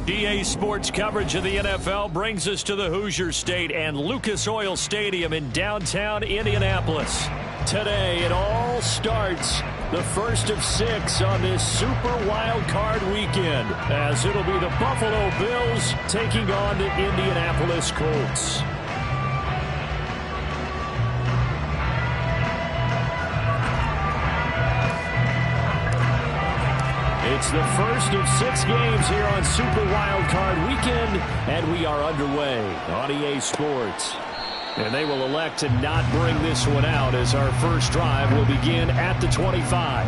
EA Sports coverage of the NFL brings us to the Hoosier State and Lucas Oil Stadium in downtown Indianapolis. Today it all starts, the first of 6 on this Super Wild Card weekend, as it'll be the Buffalo Bills taking on the Indianapolis Colts. It's the first of 6 games here on Super Wild Card weekend, and we are underway on EA Sports. And they will elect to not bring this one out, as our first drive will begin at the 25.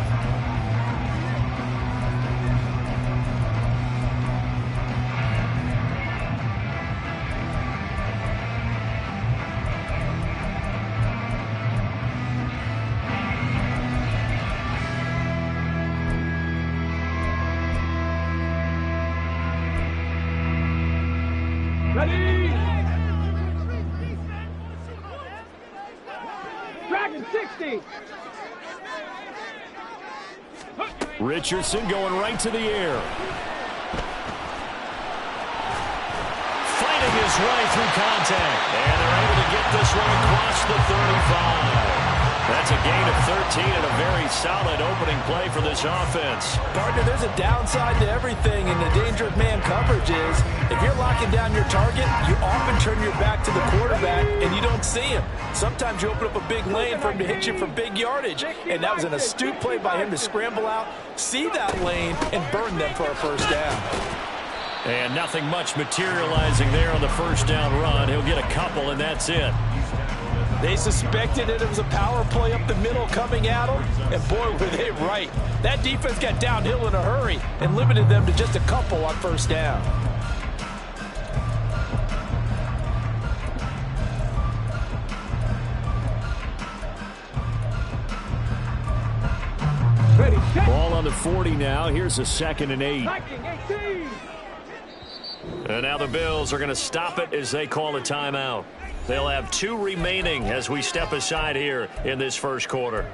Richardson going right to the air. Fighting his way through contact. And they're able to get this one across the 35. That's a gain of 13 and a very solid opening play for this offense. Partner, there's a downside to everything, and the danger of man coverage is if you're locking down your target, you often turn your back to the quarterback and you don't see him. Sometimes you open up a big lane for him to hit you for big yardage, and that was an astute play by him to scramble out, see that lane, and burn them for a first down. And nothing much materializing there on the first down run. He'll get a couple, and that's it. They suspected that it was a power play up the middle coming at them, and boy, were they right. That defense got downhill in a hurry and limited them to just a couple on first down. Ball on the 40 now. Here's a 2nd and 8. And now the Bills are going to stop it as they call a timeout. They'll have 2 remaining as we step aside here in this first quarter.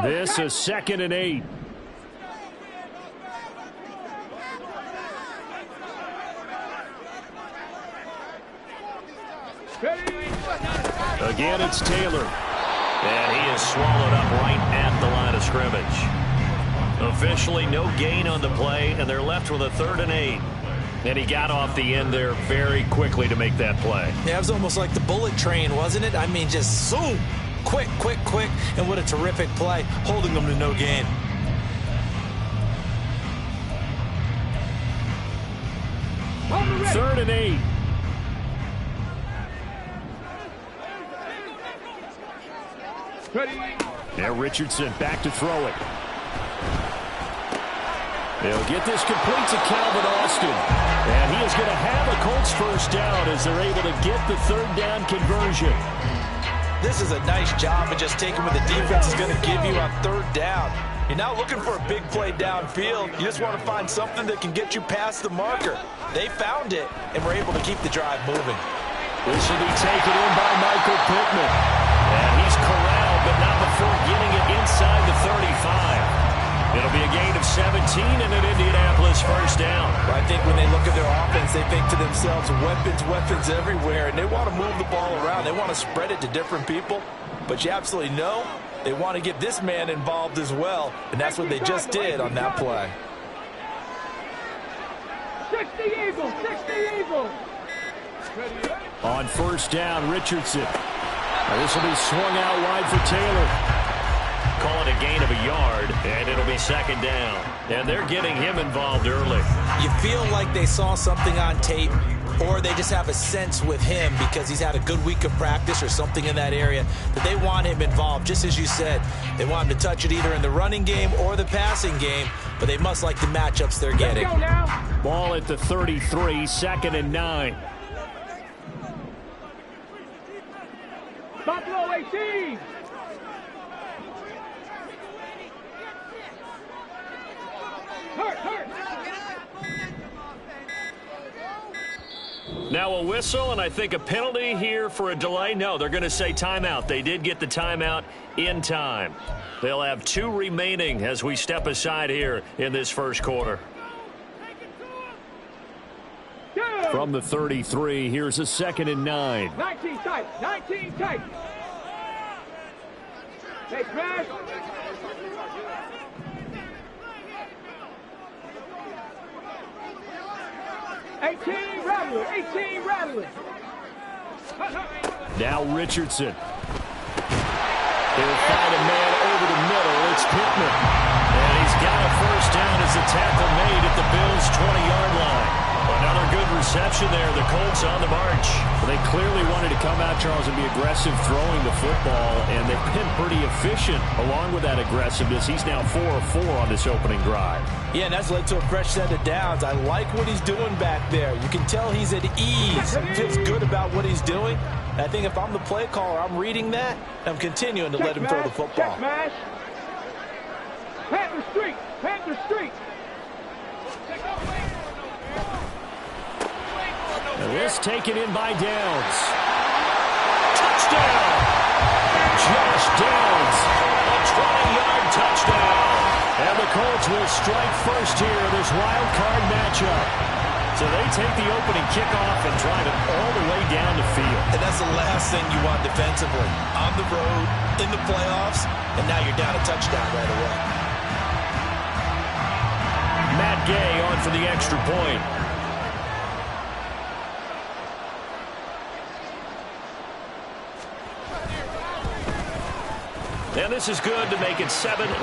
This is 2nd and 8. Again, it's Taylor. And he is swallowed up right at the line of scrimmage. Officially no gain on the play, and they're left with a 3rd and 8. And he got off the end there very quickly to make that play. Yeah, it was almost like the bullet train, wasn't it? I mean, just zoom. Quick, quick, quick. And what a terrific play, holding them to no gain. Third and 8. Now Richardson back to throw it. They'll get this complete to Calvin Austin. And he is going to have a Colts first down as they're able to get the 3rd down conversion. This is a nice job of just taking what the defense is going to give you on 3rd down. You're not looking for a big play downfield. You just want to find something that can get you past the marker. They found it and were able to keep the drive moving. This will be taken in by Michael Pittman. And he's corralled, but not before getting it inside the 35. It'll be a gain of 17 and an Indianapolis first down. Well, I think when they look at their offense, they think to themselves, weapons, weapons everywhere, and they want to move the ball around. They want to spread it to different people, but you absolutely know they want to get this man involved as well, and that's what they just did on that play. 60 Eagles, 60 Eagles. On first down, Richardson. This will be swung out wide for Taylor. Call it a gain of a yard, and it'll be 2nd down. And they're getting him involved early. You feel like they saw something on tape, or they just have a sense with him because he's had a good week of practice or something in that area that they want him involved. Just as you said, they want him to touch it either in the running game or the passing game, but they must like the matchups they're getting. Ball at the 33, 2nd and 9. Buffalo 18. Hurt. Now a whistle, and I think a penalty here for a delay. No, they're going to say timeout. They did get the timeout in time. They'll have 2 remaining as we step aside here in this first quarter. From the 33, here's a 2nd and 9. 19 tight. 19 tight. Hey, smash. Rattler. 18 Rattler. Now Richardson. They'll find a man over the middle. It's Pittman. And he's got a first down as the tackle made at the Bills' 20-yard line. Another good reception there. The Colts on the march. Well, they clearly wanted to come out, Charles, and be aggressive throwing the football, and they've been pretty efficient along with that aggressiveness. He's now 4 of 4 on this opening drive. Yeah, and that's led to a fresh set of downs. I like what he's doing back there. You can tell he's at ease. He feels good about what he's doing. And I think if I'm the play caller, I'm reading that, and I'm continuing to let him throw the football. Check mash. Panther Street. Panther Street. And this taken in by Downs. Touchdown! Josh Downs, a 20-yard touchdown. And the Colts will strike first here in this wild card matchup. So they take the opening kickoff and drive it all the way down the field. And that's the last thing you want defensively. On the road, in the playoffs, and now you're down a touchdown right away. Matt Gay on for the extra point. And this is good to make it 7-0 Indy.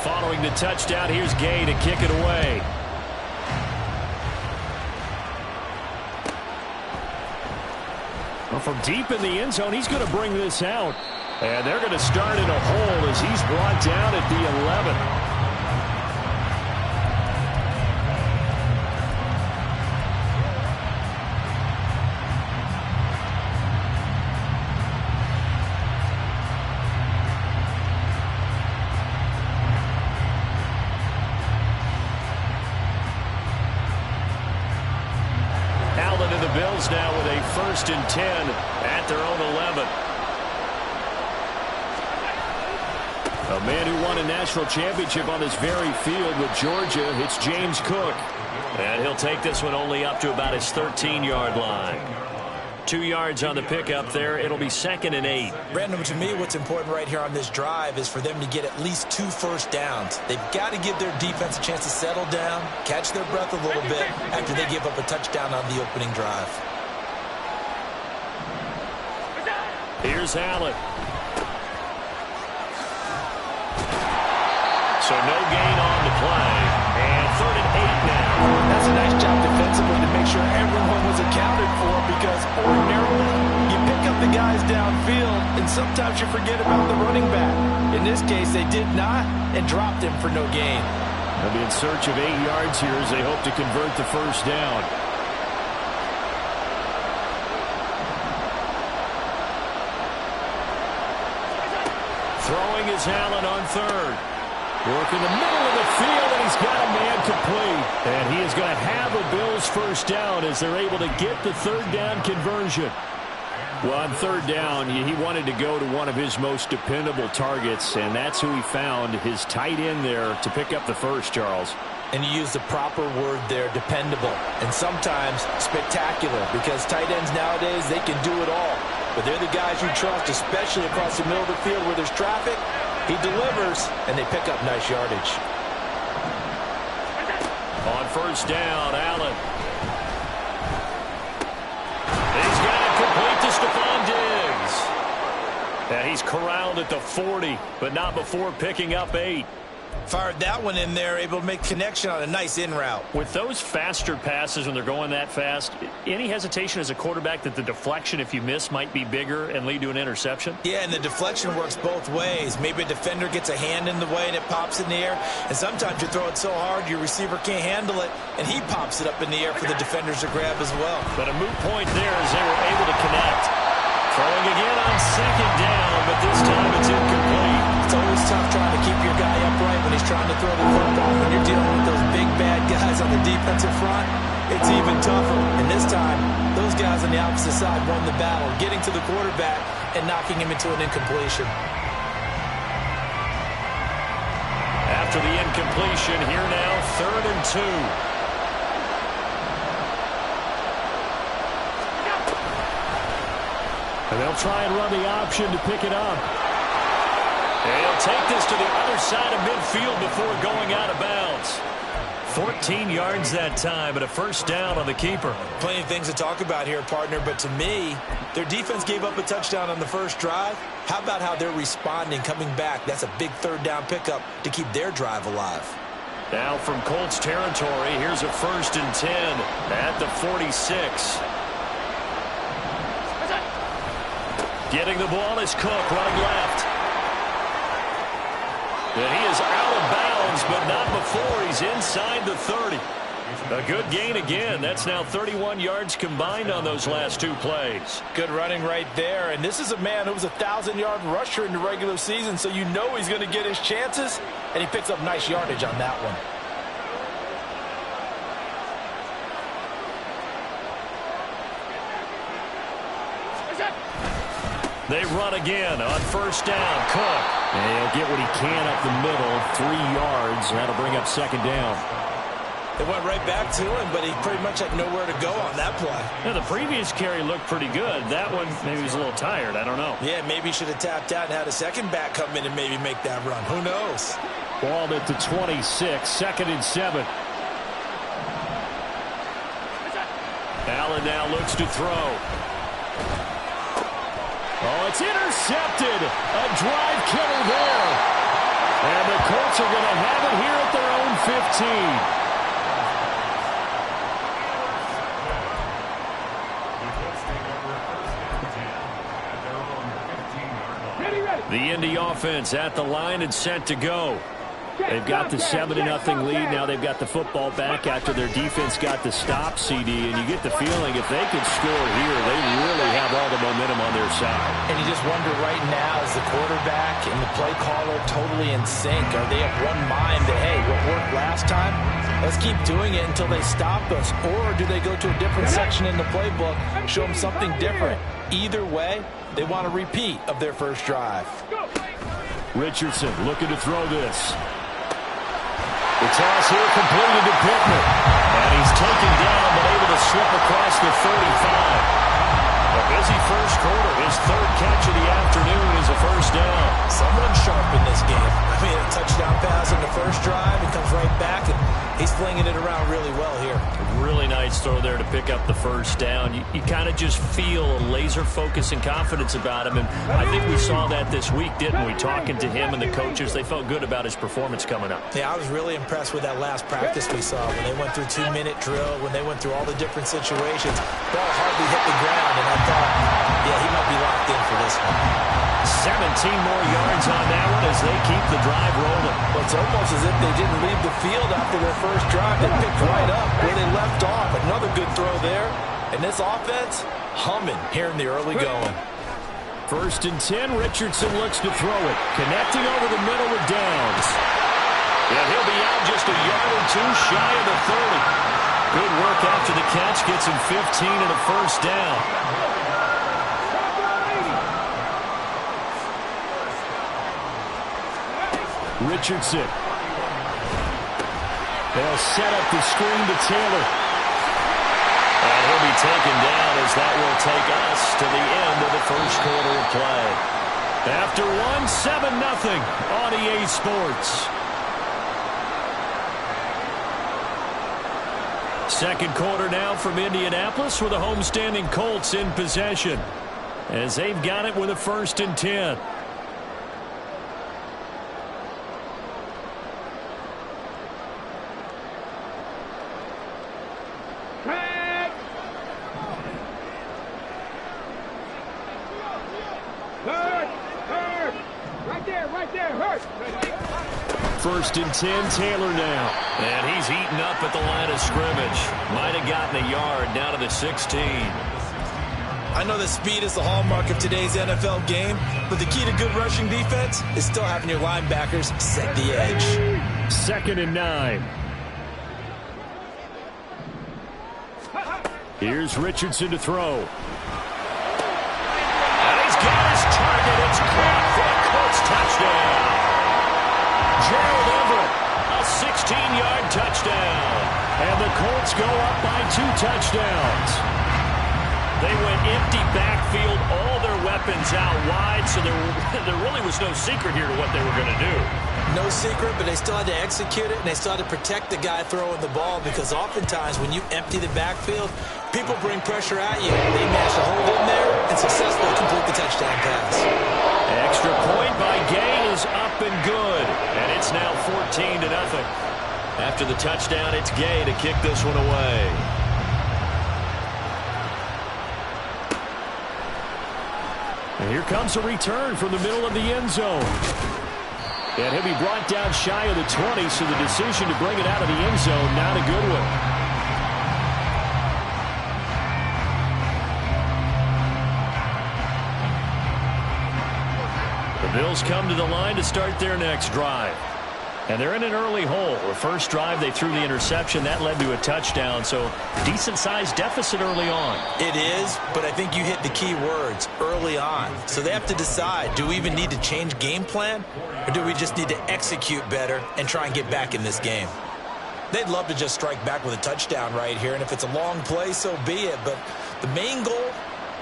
Following the touchdown, here's Gay to kick it away. Well, from deep in the end zone, he's going to bring this out. And they're going to start in a hole as he's brought down at the 11. Bills now with a 1st and 10 at their own 11. A man who won a national championship on this very field with Georgia, it's James Cook. And he'll take this one only up to about his 13-yard line. 2 yards on the pickup there. It'll be 2nd and 8. Brandon, to me, what's important right here on this drive is for them to get at least 2 first downs. They've got to give their defense a chance to settle down, catch their breath a little bit after they give up a touchdown on the opening drive. Here's Allen. So no gain on the play. And 3rd and 8 now. That's a nice job defensively to make sure everyone was accounted for, because ordinarily you pick up the guys downfield and sometimes you forget about the running back. In this case, they did not and dropped him for no gain. They'll be in search of 8 yards here as they hope to convert the first down. Throwing is Allen on 3rd. Work in the middle of the field, and he's got a man complete. And he is going to have a Bills first down as they're able to get the 3rd down conversion. Well, on 3rd down, he wanted to go to one of his most dependable targets, and that's who he found, his tight end there, to pick up the first, Charles. And you use the proper word there, dependable, and sometimes spectacular, because tight ends nowadays, they can do it all. But they're the guys you trust, especially across the middle of the field where there's traffic. He delivers, and they pick up nice yardage. On 1st down, Allen. He's got it complete to Stephon Diggs. And he's corralled at the 40, but not before picking up 8. Fired that one in there, able to make connection on a nice in route. With those faster passes when they're going that fast, any hesitation as a quarterback that the deflection, if you miss, might be bigger and lead to an interception? Yeah, and the deflection works both ways. Maybe a defender gets a hand in the way and it pops in the air, and sometimes you throw it so hard your receiver can't handle it, and he pops it up in the air for the defenders to grab as well. But a moot point there as they were able to connect. Throwing again on 2nd down, but this time it's incomplete. It's always right when he's trying to throw the football. When you're dealing with those big, bad guys on the defensive front, it's even tougher. And this time, those guys on the opposite side won the battle, getting to the quarterback and knocking him into an incompletion. After the incompletion, here now, 3rd and 2. And they'll try and run the option to pick it up. And he'll take this to the other side of midfield before going out of bounds. 14 yards that time, and a first down on the keeper. Plenty of things to talk about here, partner, but to me, their defense gave up a touchdown on the first drive. How about how they're responding, coming back? That's a big 3rd down pickup to keep their drive alive. Now from Colts territory, here's a 1st and 10 at the 46. Getting the ball is Cook, running left. And he is out of bounds, but not before he's inside the 30. A good gain again. That's now 31 yards combined on those last 2 plays. Good running right there. And this is a man who was a 1,000-yard rusher in the regular season, so you know he's going to get his chances, and he picks up nice yardage on that one. They run again on 1st down. Cook. And he'll get what he can up the middle, 3 yards. That'll bring up 2nd down. It went right back to him, but he pretty much had nowhere to go on that play. Now, the previous carry looked pretty good. That one, maybe he was a little tired. I don't know. Yeah, maybe he should have tapped out and had a second back come in and maybe make that run. Who knows? Ball at the 26, 2nd and 7. Allen now looks to throw. Oh, it's intercepted. A drive killer there. And the Colts are going to have it here at their own 15. The Indy offense at the line and set to go. They've got the 7-0 lead. Now they've got the football back after their defense got the stop, CD. And you get the feeling if they could score here, they really have all the momentum on their side. And you just wonder right now, is the quarterback and the play caller totally in sync? Are they of one mind that, hey, what worked last time? Let's keep doing it until they stop us. Or do they go to a different section in the playbook, show them something different? Either way, they want a repeat of their first drive. Richardson looking to throw this. The toss here completed to Pittman. And he's taken down but able to slip across the 35. A busy first quarter. His 3rd catch of the afternoon is a first down. Someone sharp in this game. I mean, a touchdown pass in the first drive. It comes right back, and he's flinging it around really well here. Really nice throw there to pick up the first down. You kind of just feel a laser focus and confidence about him. And I think we saw that this week, didn't we? Talking to him and the coaches, they felt good about his performance coming up. Yeah, I was really impressed with that last practice we saw when they went through 2-minute drill, when they went through all the different situations. Ball hardly hit the ground, and I thought, yeah, he might be locked in for this one. 17 more yards on that one as they keep the drive rolling. Well, it's almost as if they didn't leave the field after their first drive. They picked right up where they left off. Another good throw there. And this offense, humming here in the early going. 1st and 10, Richardson looks to throw it. Connecting over the middle with Downs. And he'll be out just a yard or 2 shy of the 30. Good work after the catch. Gets him 15 and a first down. Richardson. They'll set up the screen to Taylor. And he'll be taken down as that will take us to the end of the first quarter of play. After 7-0 on EA Sports. Second quarter now from Indianapolis with the homestanding Colts in possession as they've got it with a 1st and 10. Right there, hurt. 1st and 10, Taylor now. And he's eaten up at the line of scrimmage. Might have gotten a yard down to the 16. I know that speed is the hallmark of today's NFL game, but the key to good rushing defense is still having your linebackers set the edge. 2nd and 9. Here's Richardson to throw. And he's got his target. It's caught for a Colts touchdown. Gerald Everett, a 16-yard touchdown. And the Colts go up by 2 touchdowns. They went empty backfield, all their weapons out wide, so there really was no secret here to what they were going to do. No secret, but they still had to execute it, and they still had to protect the guy throwing the ball, because oftentimes when you empty the backfield, people bring pressure at you. They managed to hold in there and successfully complete the touchdown pass. Extra point by Gay is up and good, and it's now 14-0. After the touchdown, it's Gay to kick this one away. And here comes a return from the middle of the end zone. And he'll be brought down shy of the 20, so the decision to bring it out of the end zone, not a good one. The Bills come to the line to start their next drive. And they're in an early hole. The first drive, they threw the interception. That led to a touchdown, so decent-sized deficit early on. It is, but I think you hit the key words, early on. So they have to decide, do we even need to change game plan, or do we just need to execute better and try and get back in this game? They'd love to just strike back with a touchdown right here, and if it's a long play, so be it. But the main goal,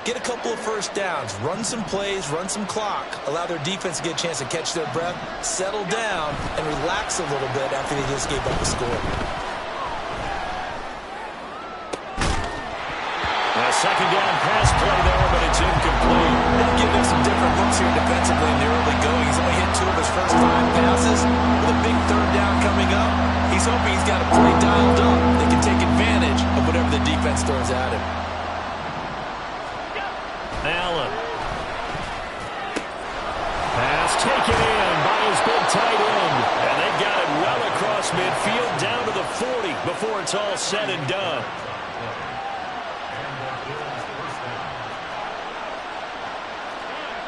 get a couple of first downs, run some plays, run some clock, allow their defense to get a chance to catch their breath, settle down, and relax a little bit after they just gave up a score. A second down pass play there, but it's incomplete. They'll give him some different looks here defensively in the early going. He's only hit 2 of his first 5 passes. With a big third down coming up, he's hoping he's got a play dialed up that can take advantage of whatever the defense throws at him. Allen. Pass taken in by his big tight end. And they've got it well across midfield down to the 40 before it's all said and done.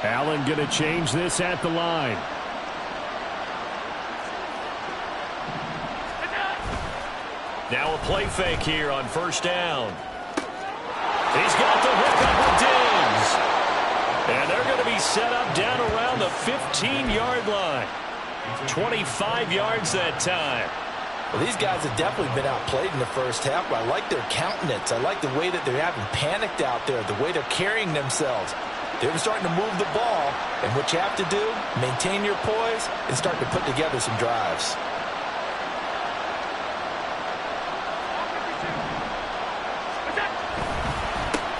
Allen going to change this at the line. Now a play fake here on first down. He's got the hook up with Diggs. And they're going to be set up down around the 15-yard line. 25 yards that time. Well, these guys have definitely been outplayed in the first half, but I like their countenance. I like the way that they're having panicked out there, the way they're carrying themselves. They're starting to move the ball, and what you have to do, maintain your poise and start to put together some drives.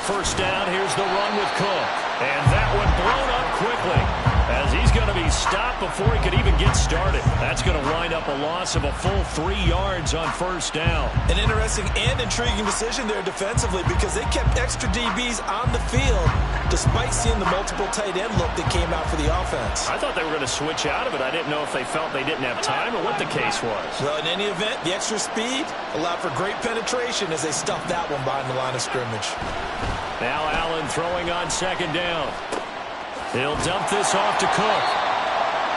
First down, here's the run with Cook. And that one blown up quickly as he's going to be stopped before he could even get started. That's going to wind up a loss of a full 3 yards on first down. An interesting and intriguing decision there defensively, because they kept extra DBs on the field despite seeing the multiple tight end look that came out for the offense. I thought they were going to switch out of it. I didn't know if they felt they didn't have time or what the case was. Well, in any event, the extra speed allowed for great penetration as they stuffed that one behind the line of scrimmage. Now Allen throwing on second down. He'll dump this off to Cook.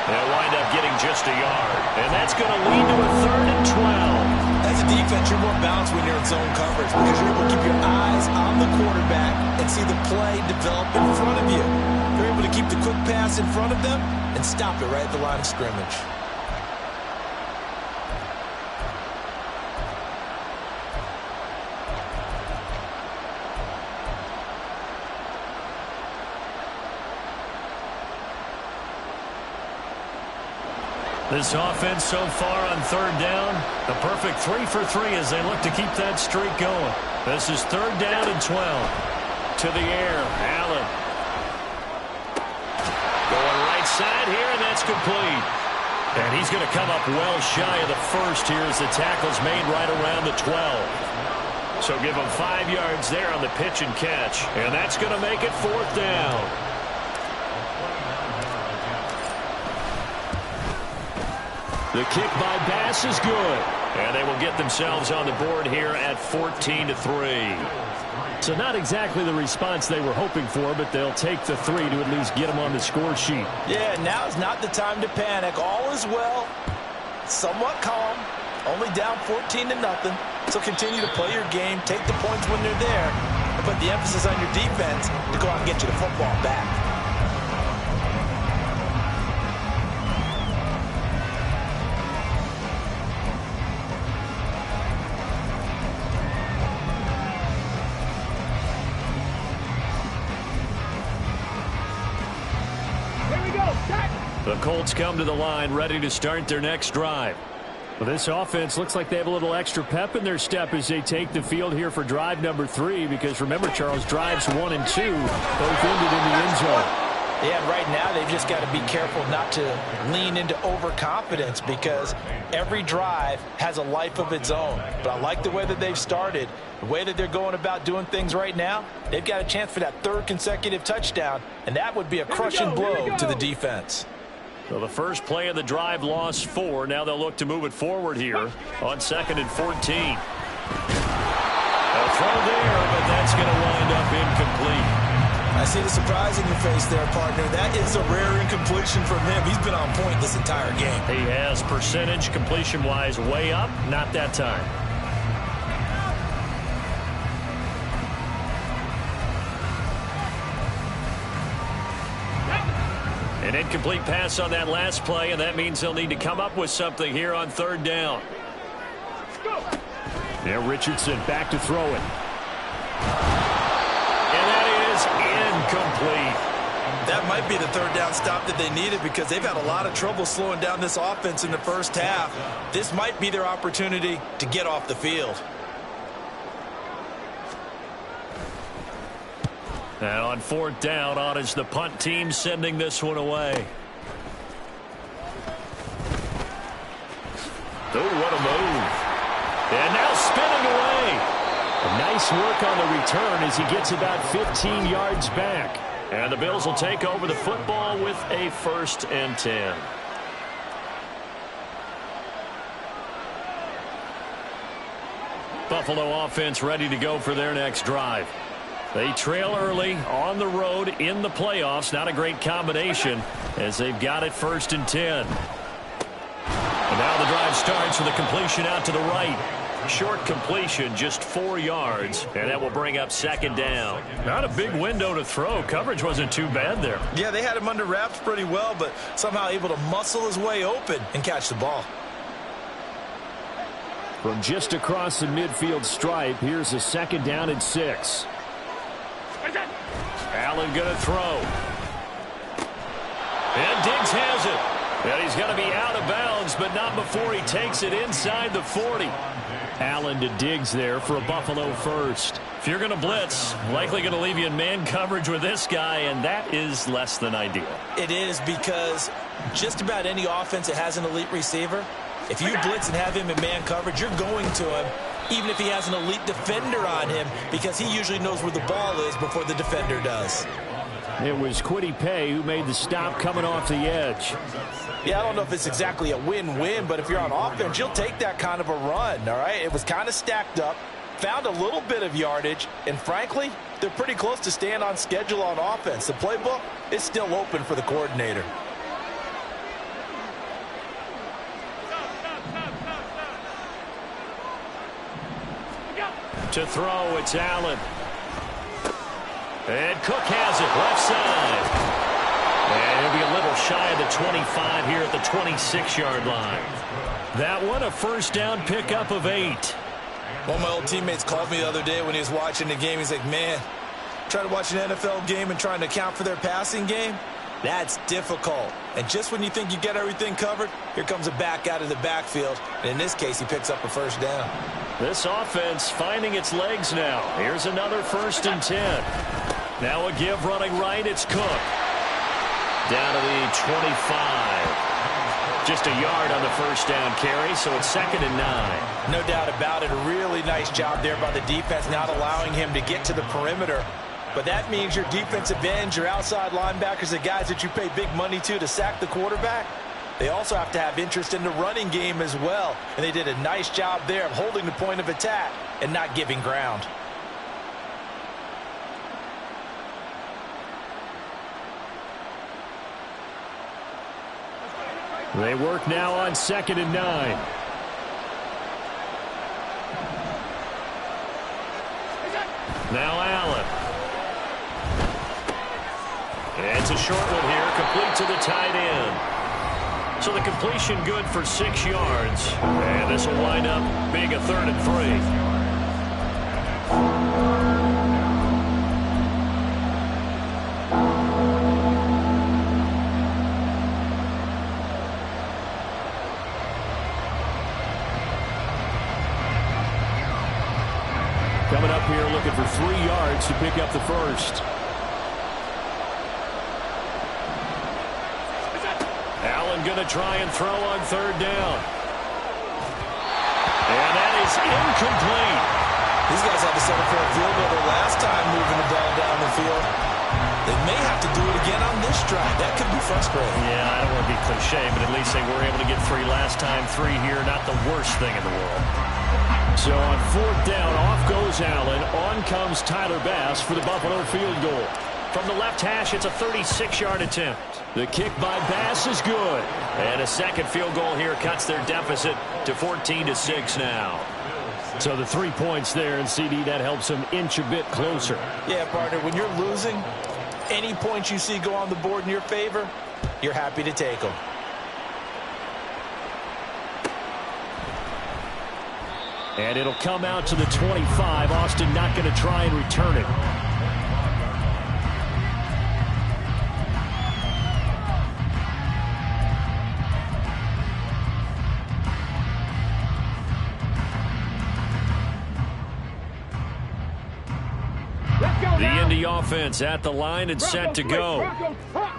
They'll wind up getting just a yard. And that's going to lead to a 3rd and 12. As a defense, you're more balanced when you're in zone coverage, because you're able to keep your eyes on the quarterback and see the play develop in front of you. You're able to keep the quick pass in front of them and stop it right at the line of scrimmage. This offense so far on third down, the perfect 3 for 3 as they look to keep that streak going. This is 3rd down and 12. To the air, Allen. Going right side here, and that's complete. And he's going to come up well shy of the first here as the tackle's made right around the 12. So give him 5 yards there on the pitch and catch. And that's going to make it 4th down. The kick by Bass is good. And they will get themselves on the board here at 14-3. So not exactly the response they were hoping for, but they'll take the 3 to at least get them on the score sheet. Yeah, now is not the time to panic. All is well. Somewhat calm. Only down 14-0. So continue to play your game. Take the points when they're there. And put the emphasis on your defense to go out and get you the football back. The Colts come to the line ready to start their next drive. Well, this offense looks like they have a little extra pep in their step as they take the field here for drive number 3, because remember, Charles, drives 1 and 2 both ended in the end zone. Yeah, right now they've just got to be careful not to lean into overconfidence, because every drive has a life of its own. But I like the way that they've started, the way that they're going about doing things right now. They've got a chance for that 3rd consecutive touchdown, and that would be a crushing blow to the defense. So the first play of the drive lost 4. Now they'll look to move it forward here on 2nd and 14. A throw there, but that's going to wind up incomplete. I see the surprise in your face there, partner. That is a rare incompletion from him. He's been on point this entire game. He has percentage completion-wise way up. Not that time. An incomplete pass on that last play, and that means they'll need to come up with something here on 3rd down. Now Richardson back to throw it. And that is incomplete. That might be the 3rd down stop that they needed, because they've had a lot of trouble slowing down this offense in the first half. This might be their opportunity to get off the field. And on 4th down, on is the punt team sending this one away. Oh, what a move. And now spinning away. Nice work on the return as he gets about 15 yards back. And the Bills will take over the football with a 1st and 10. Buffalo offense ready to go for their next drive. They trail early on the road in the playoffs. Not a great combination as they've got it 1st and 10. And now the drive starts with a completion out to the right. Short completion, just 4 yards, and that will bring up 2nd down. Not a big window to throw. Coverage wasn't too bad there. Yeah, they had him under wraps pretty well, but somehow able to muscle his way open and catch the ball. From just across the midfield stripe, here's a 2nd down and 6. Allen going to throw. And Diggs has it. And he's going to be out of bounds, but not before he takes it inside the 40. Allen to Diggs there for a Buffalo 1st. If you're going to blitz, likely going to leave you in man coverage with this guy, and that is less than ideal. It is, because just about any offense that has an elite receiver, if you blitz and have him in man coverage, you're going to him, even if he has an elite defender on him, because he usually knows where the ball is before the defender does. It was Kwity Paye who made the stop coming off the edge. Yeah, I don't know if it's exactly a win-win, but if you're on offense, you'll take that kind of a run, all right? It was kind of stacked up, found a little bit of yardage, and frankly, they're pretty close to staying on schedule on offense. The playbook is still open for the coordinator. To throw, it's Allen. And Cook has it, left side. And he'll be a little shy of the 25 here at the 26-yard line. That one, a 1st down pickup of 8. One of my old teammates called me the other day when he was watching the game. He's like, man, trying to watch an NFL game and trying to account for their passing game, that's difficult. And just when you think you get everything covered, here comes a back out of the backfield. And in this case, he picks up a 1st down. This offense finding its legs now. Here's another 1st and 10. Now a give running right. It's Cook. Down to the 25. Just a yard on the 1st down carry, so it's 2nd and 9. No doubt about it. A really nice job there by the defense, not allowing him to get to the perimeter. But that means your defensive ends, your outside linebackers, the guys that you pay big money to sack the quarterback, They also have to have interest in the running game as well. And they did a nice job there of holding the point of attack and not giving ground. They work now on 2nd and 9. Now Allen. It's a short one here, complete to the tight end. So the completion good for 6 yards. And this will wind up being a 3rd and 3. Coming up here looking for 3 yards to pick up the first. Allen going to try and throw on 3rd down. And that is incomplete. These guys had to settle for a field goal their last time moving the ball down the field. They may have to do it again on this drive. That could be frustrating. Yeah, I don't want to be cliche, but at least they were able to get 3 last time. 3 here, not the worst thing in the world. So on 4th down, off goes Allen. On comes Tyler Bass for the Buffalo field goal. From the left hash, it's a 36-yard attempt. The kick by Bass is good. And a second field goal here cuts their deficit to 14-6 now. So the 3 points there, and CD, that helps them inch a bit closer. Yeah, partner, when you're losing, any points you see go on the board in your favor, you're happy to take them. And it'll come out to the 25. Austin not going to try and return it. The Indy offense at the line and set to go.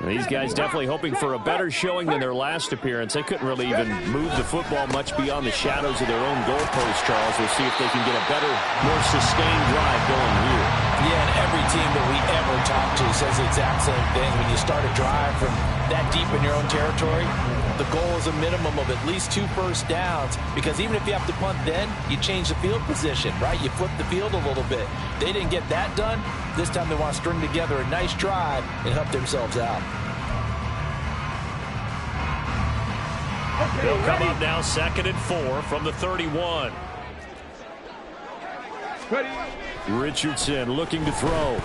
And these guys definitely hoping for a better showing than their last appearance. They couldn't really even move the football much beyond the shadows of their own goalpost, Charles. We'll see if they can get a better, more sustained drive going here. Yeah, and every team that we ever talk to says the exact same thing. When you start a drive from that deep in your own territory, the goal is a minimum of at least 2 first downs, because even if you have to punt then, you change the field position, right? You flip the field a little bit. They didn't get that done. This time they want to string together a nice drive and help themselves out. They'll come up now 2nd and 4 from the 31. Richardson looking to throw.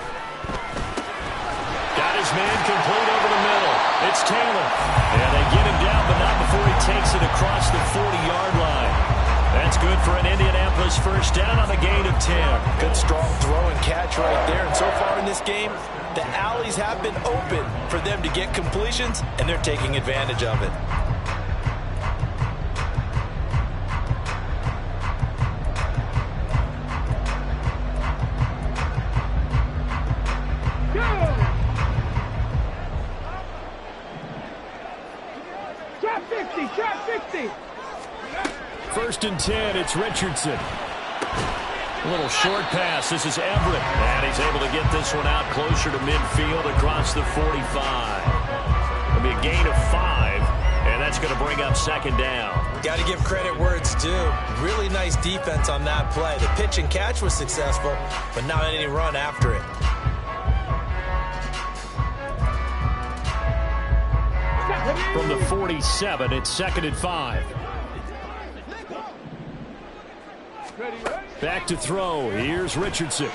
Got his man complete over the middle. It's Taylor. And they get him down, but not before he takes it across the 40-yard line. That's good for an Indianapolis first down on the gain of 10. Good strong throw and catch right there. And so far in this game, the alleys have been open for them to get completions, and they're taking advantage of it. Trap 50. 1st and 10, it's Richardson. A little short pass. This is Everett. And he's able to get this one out closer to midfield across the 45. It'll be a gain of 5, and that's going to bring up 2nd down. Got to give credit where it's due. Really nice defense on that play. The pitch and catch was successful, but not any run after it. From the 47, it's 2nd and 5. Back to throw. Here's Richardson.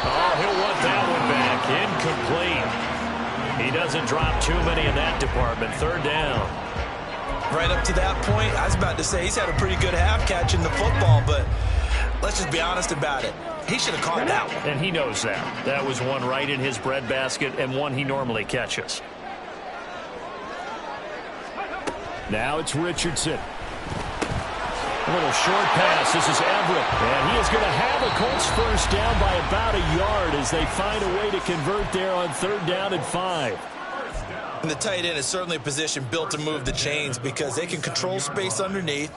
Oh, he'll want that one back. Incomplete. He doesn't drop too many in that department. 3rd down. Right up to that point, I was about to say he's had a pretty good half catching the football, but let's just be honest about it. He should have caught that one. And he knows that. That was one right in his breadbasket and one he normally catches. Now it's Richardson. A little short pass. This is Everett. And he is going to have a Colts first down by about a yard as they find a way to convert there on 3rd down and 5. And the tight end is certainly a position built to move the chains because they can control space underneath.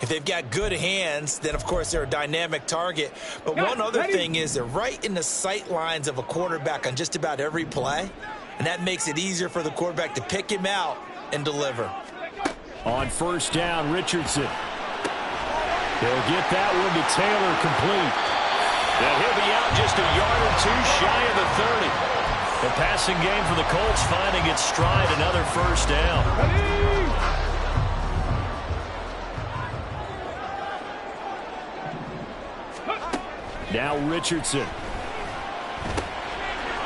If they've got good hands, then, of course, they're a dynamic target. But one other thing is they're right in the sight lines of a quarterback on just about every play. and that makes it easier for the quarterback to pick him out and deliver. On first down, Richardson. He'll get that one to Taylor, complete. And he'll be out just a yard or two shy of the 30. The passing game for the Colts finding its stride, another first down. Now Richardson.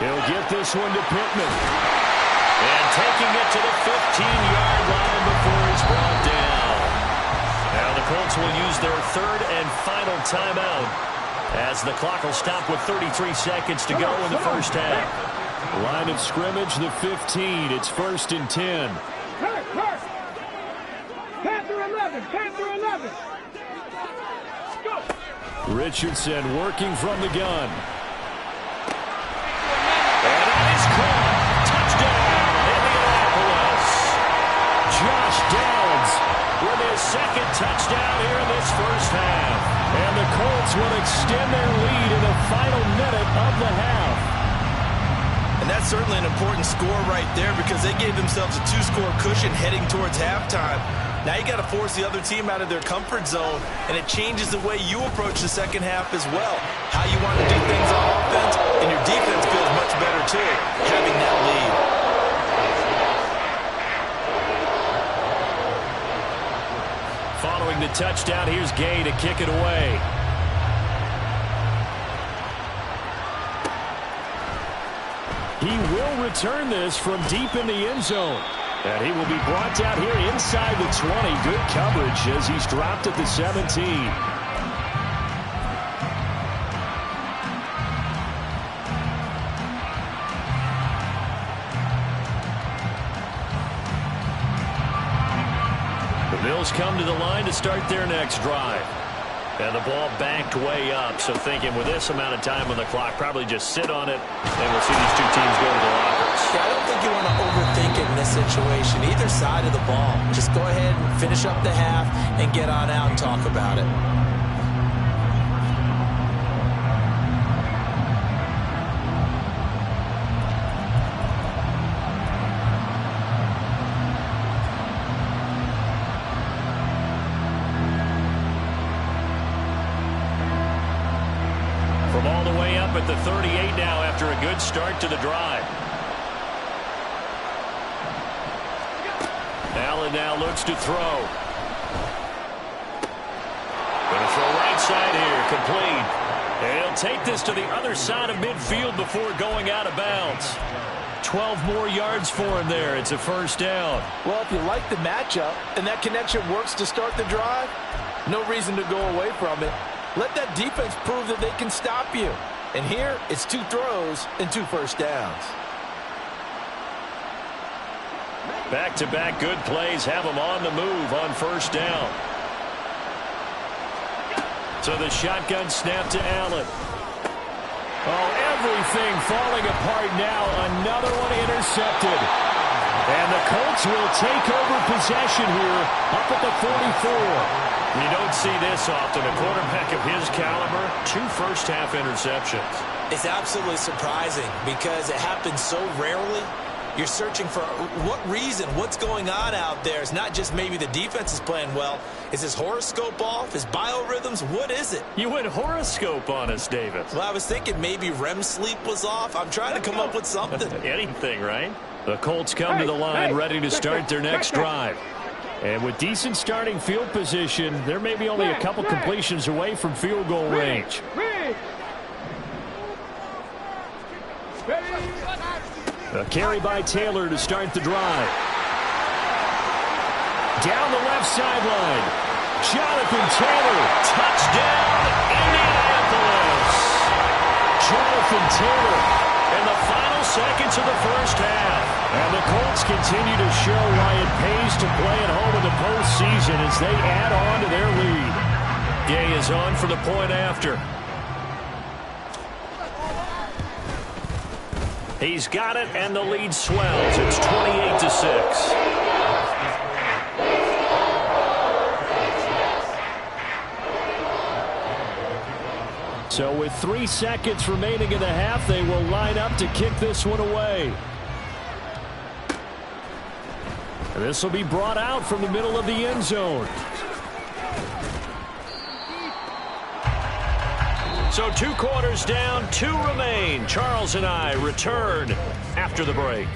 He'll get this one to Pittman. And taking it to the 15-yard line before he's brought down. Now the Colts will use their third and final timeout as the clock will stop with 33 seconds to go in the first half. Line of scrimmage, the 15. It's 1st and 10. Panther 11, Panther 11. Go. Richardson working from the gun. And that is caught. Touchdown, Indianapolis. Josh Downs with his second touchdown here in this first half. And the Colts will extend their lead in the final minute of the half. And that's certainly an important score right there because they gave themselves a 2-score cushion heading towards halftime. Now you got to force the other team out of their comfort zone, and it changes the way you approach the second half as well. How you want to do things on offense, and your defense feels much better too, having that lead. Following the touchdown, here's Gay to kick it away. He will return this from deep in the end zone. And he will be brought down here inside the 20. Good coverage as he's dropped at the 17. The Bills come to the line to start their next drive. And the ball backed way up, so thinking with this amount of time on the clock, probably just sit on it, and we'll see these two teams go to the lockers. Yeah, I don't think you want to overthink it in this situation, either side of the ball. Just go ahead and finish up the half and get on out and talk about it. From all the way up at the 38 now after a good start to the drive. Allen now looks to throw. Going to throw right side here, complete. And he'll take this to the other side of midfield before going out of bounds. 12 more yards for him there. It's a first down. Well, if you like the matchup and that connection works to start the drive, no reason to go away from it. Let that defense prove that they can stop you. And here, it's 2 throws and 2 first downs. Back-to-back good plays have them on the move on first down. So the shotgun snap to Allen. Oh, everything falling apart now. Another one intercepted. And the Colts will take over possession here up at the 44. You don't see this often. A quarterback of his caliber, 2 first-half interceptions. It's absolutely surprising because it happens so rarely. You're searching for what reason, what's going on out there. It's not just maybe the defense is playing well. Is his horoscope off? His biorhythms? What is it? You went horoscope on us, David. Well, I was thinking maybe REM sleep was off. I'm trying to come up with something. Anything, right? The Colts come to the line ready to start their next drive. And with decent starting field position, there may be only a couple completions away from field goal range. A carry by Taylor to start the drive. Down the left sideline. Jonathan Taylor. Touchdown, Indianapolis. Jonathan Taylor in the final seconds of the first half. And the Colts continue to show why it pays to play at home in the postseason as they add on to their lead. Gay is on for the point after. He's got it, and the lead swells. It's 28-6. So with 3 seconds remaining in the half, they will line up to kick this one away. And this will be brought out from the middle of the end zone. So 2 quarters down, 2 remain. Charles and I return after the break.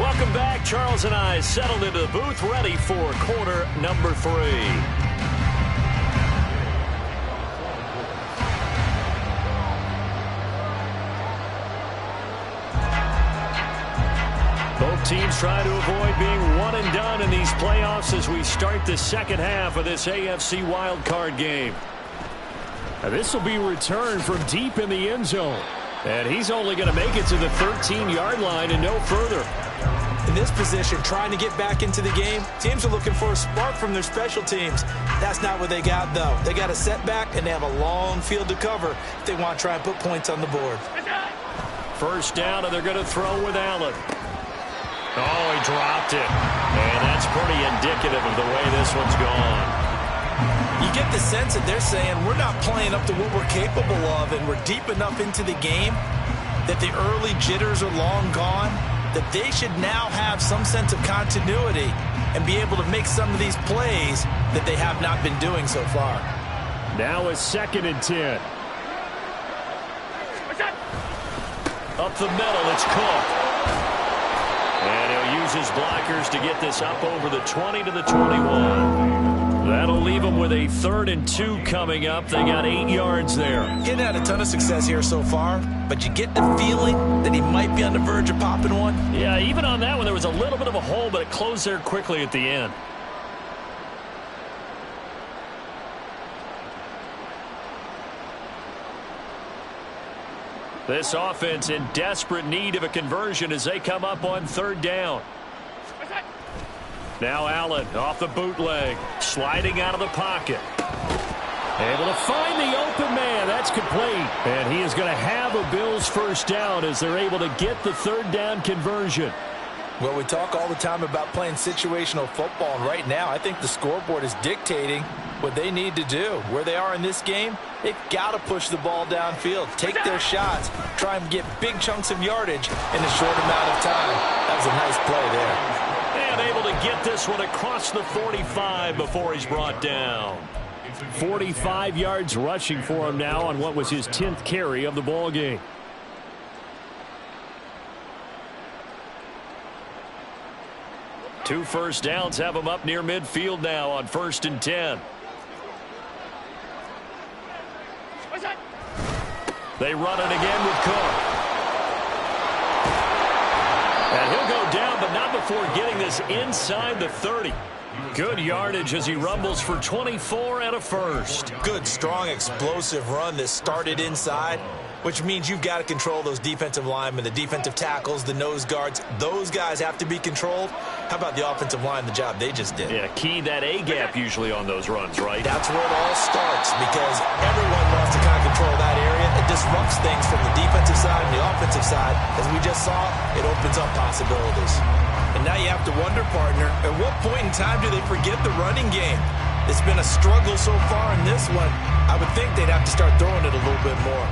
Welcome back. Charles and I settled into the booth, ready for quarter number 3. Both teams try to avoid being one and done in these playoffs as we start the second half of this AFC wildcard game. Now this will be returned from deep in the end zone. And he's only going to make it to the 13-yard line and no further. In this position, trying to get back into the game, teams are looking for a spark from their special teams. That's not what they got, though. They got a setback, and they have a long field to cover if they want to try and put points on the board. First down, and they're going to throw with Allen. Oh, he dropped it. And that's pretty indicative of the way this one's gone. You get the sense that they're saying we're not playing up to what we're capable of, and we're deep enough into the game that the early jitters are long gone, that they should now have some sense of continuity and be able to make some of these plays that they have not been doing so far. Now a 2nd and 10. Up the middle, it's Cook. And he'll use his blockers to get this up over the 20 to the 21. That'll leave them with a 3rd and 2 coming up. They got 8 yards there. Getting had a ton of success here so far, but you get the feeling that he might be on the verge of popping one. Yeah, even on that one, there was a little bit of a hole, but it closed there quickly at the end. This offense in desperate need of a conversion as they come up on 3rd down. Now Allen off the bootleg, sliding out of the pocket. Able to find the open man. That's complete. And he is going to have a Bills first down as they're able to get the 3rd down conversion. Well, we talk all the time about playing situational football, and right now I think the scoreboard is dictating what they need to do. Where they are in this game, they've got to push the ball downfield, take their shots, try and get big chunks of yardage in a short amount of time. That was a nice play there. And able to get this one across the 45 before he's brought down. 45 yards rushing for him now on what was his 10th carry of the ball game. Two first downs have him up near midfield now on 1st and 10. They run it again with Cook. And he'll go down, but not before getting this inside the 30. Good yardage as he rumbles for 24 and a first. Good, strong, explosive run that started inside, which means you've got to control those defensive linemen, the defensive tackles, the nose guards. Those guys have to be controlled. How about the offensive line, the job they just did? Yeah, key that A-gap usually on those runs, right? That's where it all starts because everyone wants to kind of control that area. It disrupts things from the defensive side and the offensive side. As we just saw, it opens up possibilities. And now you have to wonder, partner, at what point in time do they forget the running game? It's been a struggle so far in this one. I would think they'd have to start throwing it a little bit more.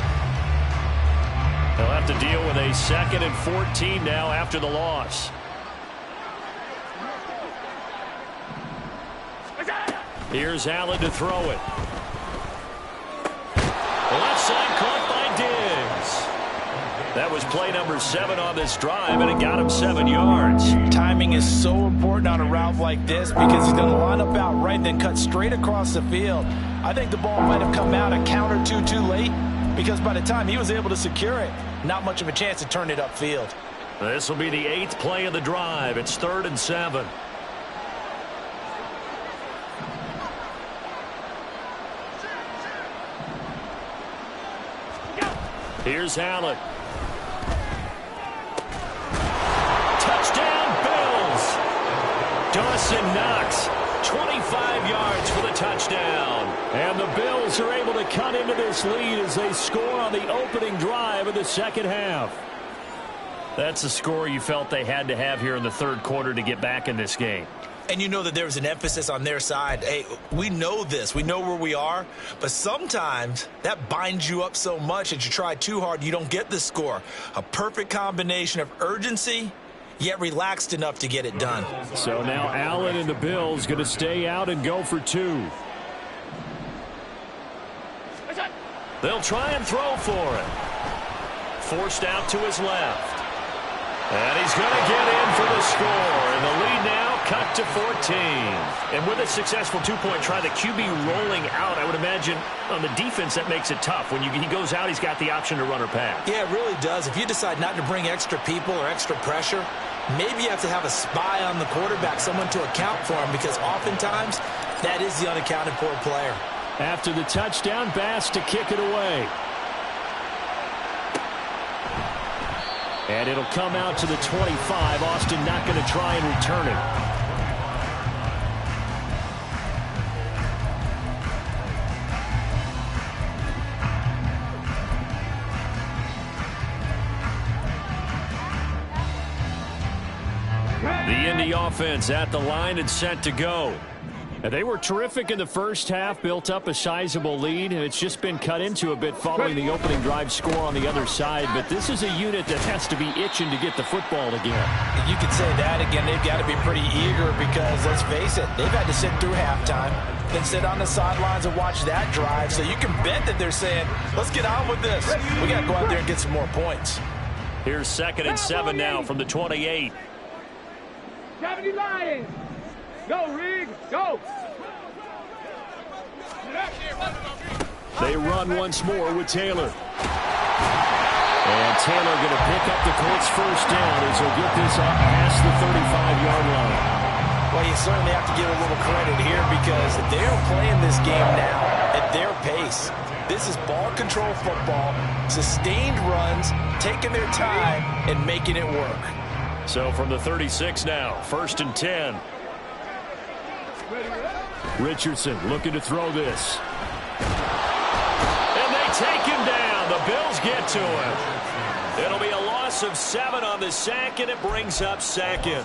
They'll have to deal with a 2nd and 14 now after the loss. Here's Allen to throw it. Left side caught by Diggs. That was play number 7 on this drive, and it got him 7 yards. Timing is so important on a route like this because he's going to line up out right, then cut straight across the field. I think the ball might have come out a count or two too late because by the time he was able to secure it, not much of a chance to turn it upfield. This will be the 8th play of the drive. It's 3rd and 7. Here's Allen. Touchdown, Bills. Dawson Knox, 25 yards for the touchdown. And the Bills are able to cut into this lead as they score on the opening drive of the second half. That's the score you felt they had to have here in the 3rd quarter to get back in this game. And you know that there's an emphasis on their side. Hey, we know this. We know where we are. But sometimes that binds you up so much that you try too hard, you don't get the score. A perfect combination of urgency, yet relaxed enough to get it done. So now Allen and the Bills going to stay out and go for 2. They'll try and throw for it. Forced out to his left. And he's going to get in for the score. And the lead now cut to 14. And with a successful 2-point try, the QB rolling out, I would imagine on the defense that makes it tough. When he goes out, he's got the option to run or pass. Yeah, it really does. If you decide not to bring extra people or extra pressure, maybe you have to have a spy on the quarterback, someone to account for him, because oftentimes that is the unaccounted for player. After the touchdown, Bass to kick it away. And it'll come out to the 25. Austin not going to try and return it. The Indy offense at the line and set to go. And they were terrific in the first half, built up a sizable lead, and it's just been cut into a bit following the opening drive score on the other side. But this is a unit that has to be itching to get the football again. You could say that again. They've got to be pretty eager because, let's face it, they've had to sit through halftime, then sit on the sidelines and watch that drive. So you can bet that they're saying, let's get on with this. We got to go out there and get some more points. Here's 2nd and 7 now from the 28. 70 Lions. Go, Rig. Go. They run once more with Taylor. And Taylor going to pick up the Colts first down as he'll get this up past the 35-yard line. Well, you certainly have to give a little credit here because they're playing this game now at their pace. This is ball control football, sustained runs, taking their time and making it work. So from the 36 now, 1st and 10. Richardson looking to throw this. And they take him down. The Bills get to him. It'll be a loss of 7 on the sack, and it brings up 2nd.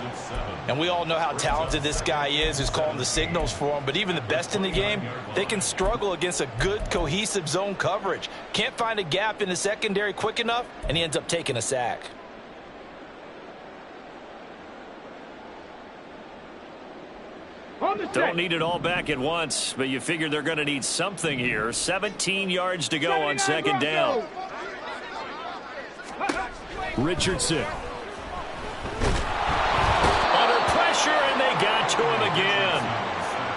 And we all know how talented this guy is who's calling the signals for him. But even the best in the game, they can struggle against a good, cohesive zone coverage. Can't find a gap in the secondary quick enough, and he ends up taking a sack. Don't need it all back at once, but you figure they're going to need something here. 17 yards to go on 2nd down. Richardson. Under pressure, and they got to him again.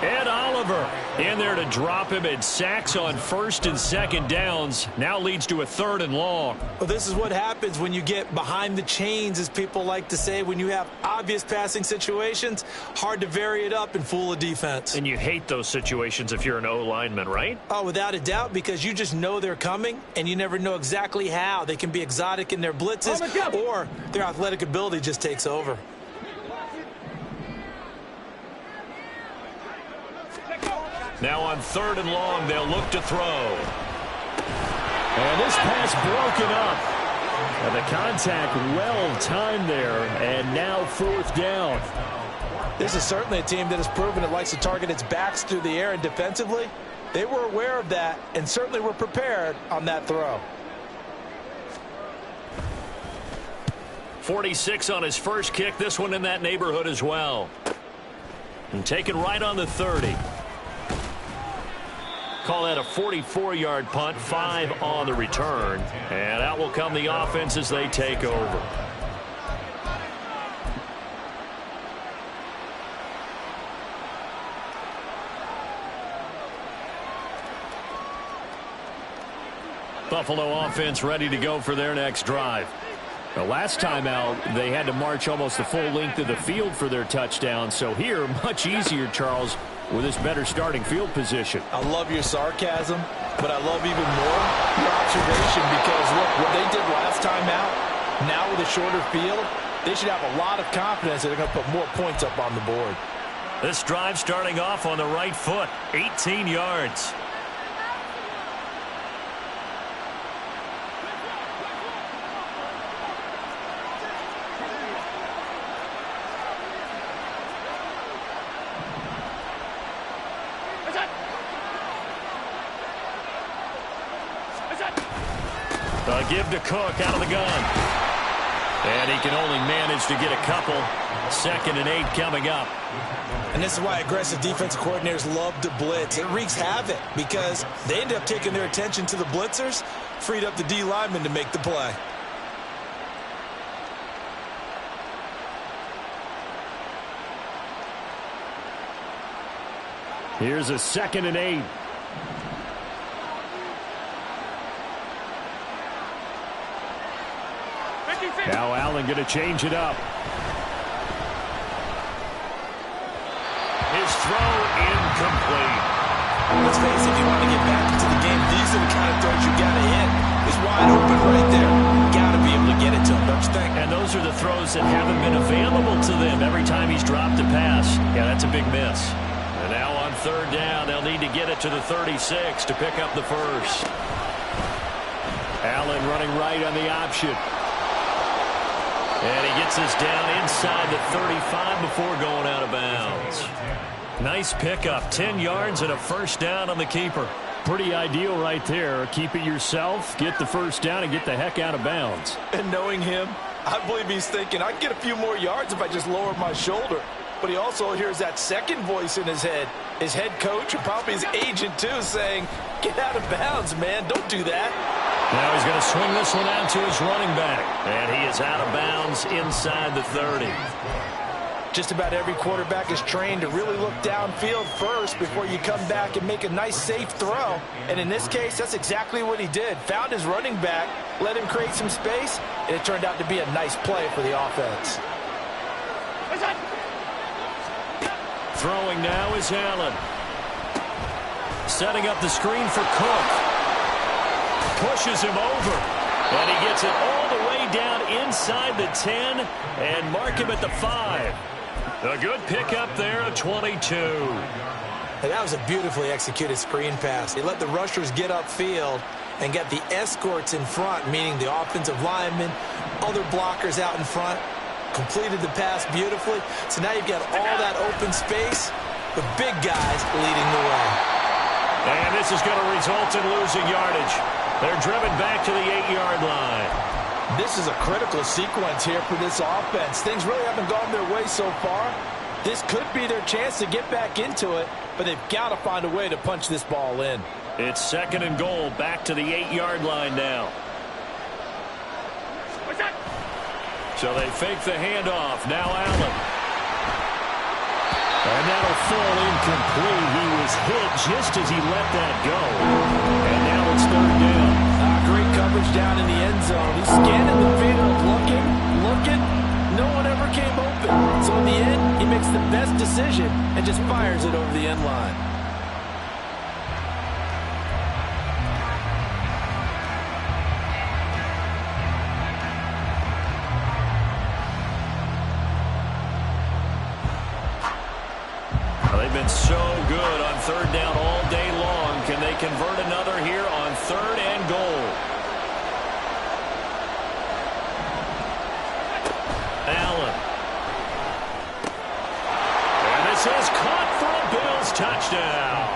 Ed Oliver in there to drop him, and sacks on 1st and 2nd downs. Now leads to a 3rd and long. Well, this is what happens when you get behind the chains, as people like to say. When you have obvious passing situations, hard to vary it up and fool a defense. And you hate those situations if you're an O-lineman, right? Oh, without a doubt, because you just know they're coming, and you never know exactly how. They can be exotic in their blitzes, or their athletic ability just takes over. Now on 3rd and long, they'll look to throw. And this pass broken up. And the contact well timed there, and now 4th down. This is certainly a team that has proven it likes to target its backs through the air, and defensively, they were aware of that and certainly were prepared on that throw. 46 on his first kick, this one in that neighborhood as well. And taken right on the 30. Call that a 44-yard punt, 5 on the return. And out will come the offense as they take over. Buffalo offense ready to go for their next drive. The last time out, they had to march almost the full length of the field for their touchdown. So here, much easier, Charles, with this better starting field position. I love your sarcasm, but I love even more your observation, because look, what they did last time out, now with a shorter field, they should have a lot of confidence that they're going to put more points up on the board. This drive starting off on the right foot, 18 yards. give to Cook out of the gun. And he can only manage to get a couple. 2nd and 8 coming up. And this is why aggressive defensive coordinators love to blitz. It wreaks havoc because they end up taking their attention to the blitzers, freed up the D lineman to make the play. Here's a 2nd and 8. Now Allen going to change it up. His throw incomplete. Let's face it, if you want to get back into the game, these are the kind of throws you got to hit. He's wide open right there. Got to be able to get it to him, don't you think? And those are the throws that haven't been available to them every time he's dropped a pass. Yeah, that's a big miss. And now on 3rd down, they'll need to get it to the 36 to pick up the first. Allen running right on the option. And he gets this down inside the 35 before going out of bounds. Nice pickup. 10 yards and a first down on the keeper. Pretty ideal right there. Keep it yourself, get the first down, and get the heck out of bounds. And knowing him, I believe he's thinking, I can get a few more yards if I just lower my shoulder. But he also hears that second voice in his head. His head coach, or probably his agent too, saying, get out of bounds, man. Don't do that. Now he's going to swing this one out to his running back. And he is out of bounds inside the 30. Just about every quarterback is trained to really look downfield first before you come back and make a nice, safe throw. And in this case, that's exactly what he did. Found his running back, let him create some space, and it turned out to be a nice play for the offense. Throwing now is Allen. Setting up the screen for Cook. Pushes him over. And he gets it all the way down inside the 10 and mark him at the 5. A good pickup there of 22. And that was a beautifully executed screen pass. He let the rushers get upfield and got the escorts in front, meaning the offensive linemen, other blockers out in front. Completed the pass beautifully. So now you've got all that open space with big guys leading the way. And this is going to result in losing yardage. They're driven back to the 8-yard line. This is a critical sequence here for this offense. Things really haven't gone their way so far. This could be their chance to get back into it, but they've got to find a way to punch this ball in. It's 2nd and goal, back to the 8-yard line now. So they fake the handoff. Now Allen. And that'll fall incomplete. He was hit just as he let that go. And now it's 3rd down. Great coverage down in the end zone. He's scanning the field, looking. No one ever came open. So in the end, he makes the best decision and just fires it over the end line. They've been so good on 3rd down all day long. Can they convert another here on 3rd and goal? Allen. And this is caught for a Bills touchdown.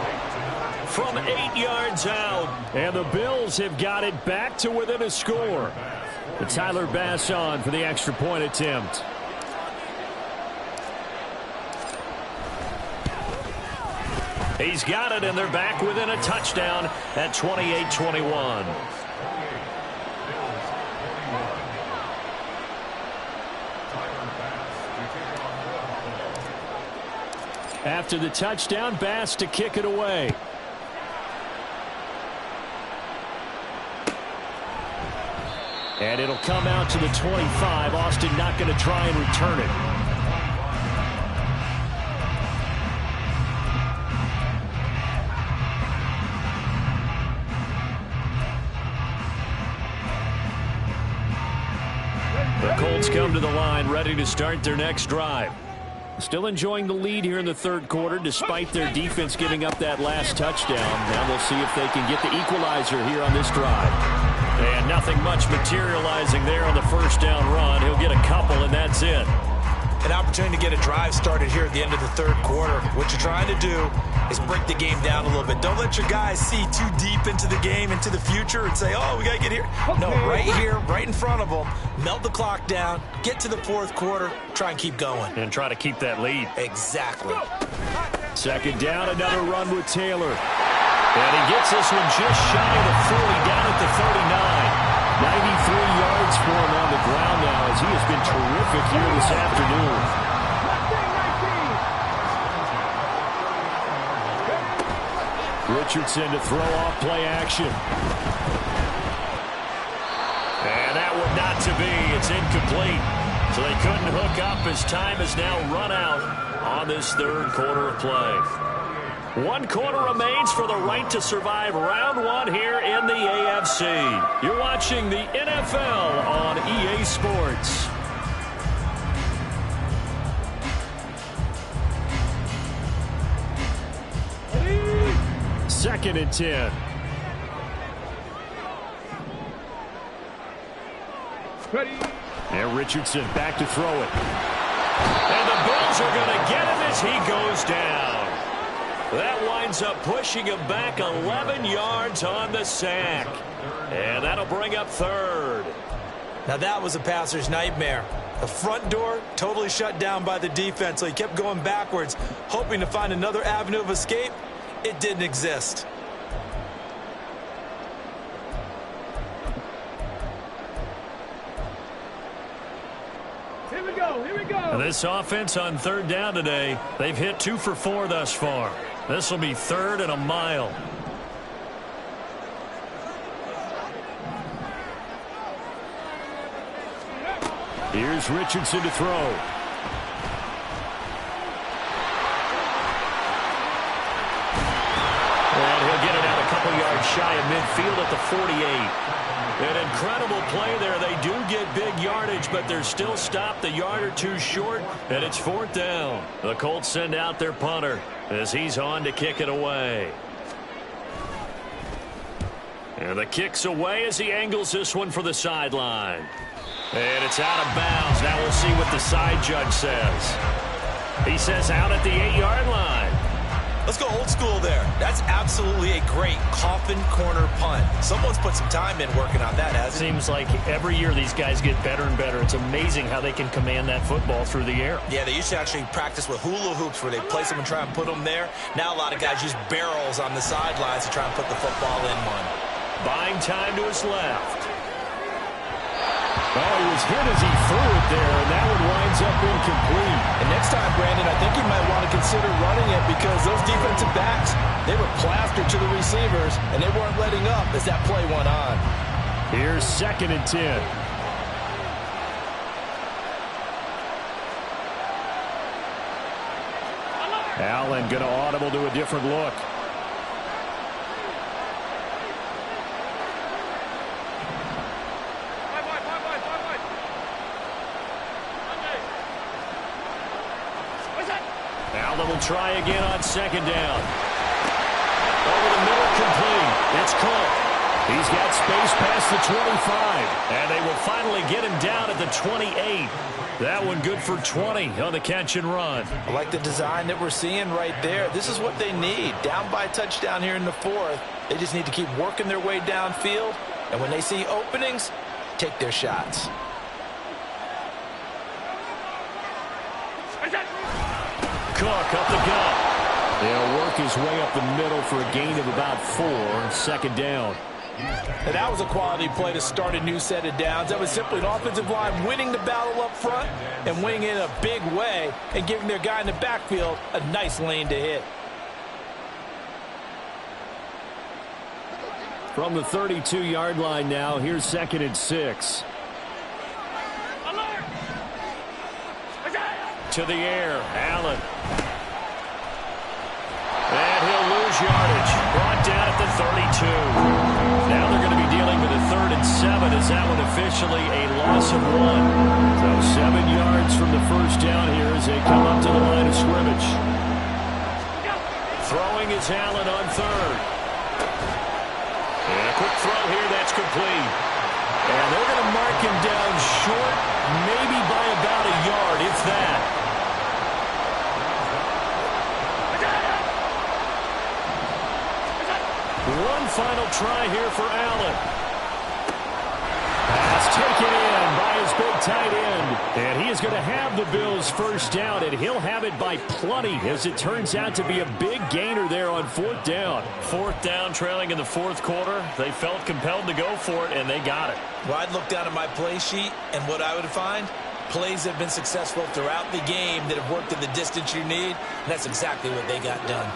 From 8 yards out. And the Bills have got it back to within a score. Tyler Bass on for the extra point attempt. He's got it, and they're back within a touchdown at 28-21. After the touchdown, Bass to kick it away. And it'll come out to the 25. Austin not going to try and return it. The Colts come to the line, ready to start their next drive. Still enjoying the lead here in the 3rd quarter, despite their defense giving up that last touchdown. Now they'll see if they can get the equalizer here on this drive. And nothing much materializing there on the 1st down run. He'll get a couple, and that's it. an opportunity to get a drive started here at the end of the third quarter. What you're trying to do is break the game down a little bit. Don't let your guys see too deep into the game, into the future, and say, oh, we got to get here. No, right here, right in front of them. Melt the clock down, get to the fourth quarter, try and keep going. And try to keep that lead. Exactly. Second down, another run with Taylor. And he gets this one just shy of the 40, down at the 39. 93 yards for him on the ground now as he has been terrific here this afternoon. Richardson to throw off play action. And that one not to be. It's incomplete. So they couldn't hook up as time has now run out on this third quarter of play. 1 quarter remains for the right to survive round 1 here in the AFC. You're watching the NFL on EA Sports. Second and 10. Ready. And Richardson back to throw it. And the Bills are going to get him as he goes down. That winds up pushing him back 11 yards on the sack. And that'll bring up third. Now that was a passer's nightmare. The front door totally shut down by the defense, so he kept going backwards, hoping to find another avenue of escape. It didn't exist. Here we go. Here we go. This offense on third down today, they've hit 2 for 4 thus far. This will be third and a mile. Here's Richardson to throw. And he'll get it out a couple yards shy of midfield at the 48. An incredible play there. They do get big yardage, but they're still stopped a yard or two short, and it's fourth down. The Colts send out their punter as he's on to kick it away. And the kick's away as he angles this one for the sideline. And it's out of bounds. Now we'll see what the side judge says. He says out at the 8-yard line. Let's go old school there. That's absolutely a great coffin corner punt. Someone's put some time in working on that, hasn't it? Seems like every year these guys get better and better. It's amazing how they can command that football through the air. Yeah, they used to actually practice with hula hoops where they place them and try and put them there. Now a lot of guys use barrels on the sidelines to try and put the football in one. Buying time to his left. Oh, he was hit as he threw it there, and that one winds up incomplete. And next time, Brandon, I think you might want to consider running it because those defensive backs, they were plastered to the receivers, and they weren't letting up as that play went on. Here's second and 10. Allen going to audible to a different look. Allen will try again on second down. Over the middle, complete. It's Cook. He's got space past the 25. And they will finally get him down at the 28. That one good for 20 on the catch and run. I like the design that we're seeing right there. This is what they need. Down by a touchdown here in the fourth. They just need to keep working their way downfield. And when they see openings, take their shots. Cook up the gut. They'll work his way up the middle for a gain of about 4. Second down. And that was a quality play to start a new set of downs. That was simply an offensive line winning the battle up front and winning it in a big way and giving their guy in the backfield a nice lane to hit. From the 32-yard line now, here's second and 6. To the air, Allen. And he'll lose yardage. Brought down at the 32. Now they're going to be dealing with a 3rd and 7 as that one officially a loss of 1. So 7 yards from the first down here as they come up to the line of scrimmage. Throwing is Allen on 3rd. And a quick throw here, that's complete. And they're going to mark him down short, maybe by about a yard, if that. One final try here for Allen. Pass taken in by his big tight end. And he is going to have the Bills first down, and he'll have it by plenty, as it turns out to be a big gainer there on fourth down. Fourth down, trailing in the fourth quarter. They felt compelled to go for it, and they got it. Well, I'd look down at my play sheet, and what I would find, plays have been successful throughout the game that have worked in the distance you need, and that's exactly what they got done.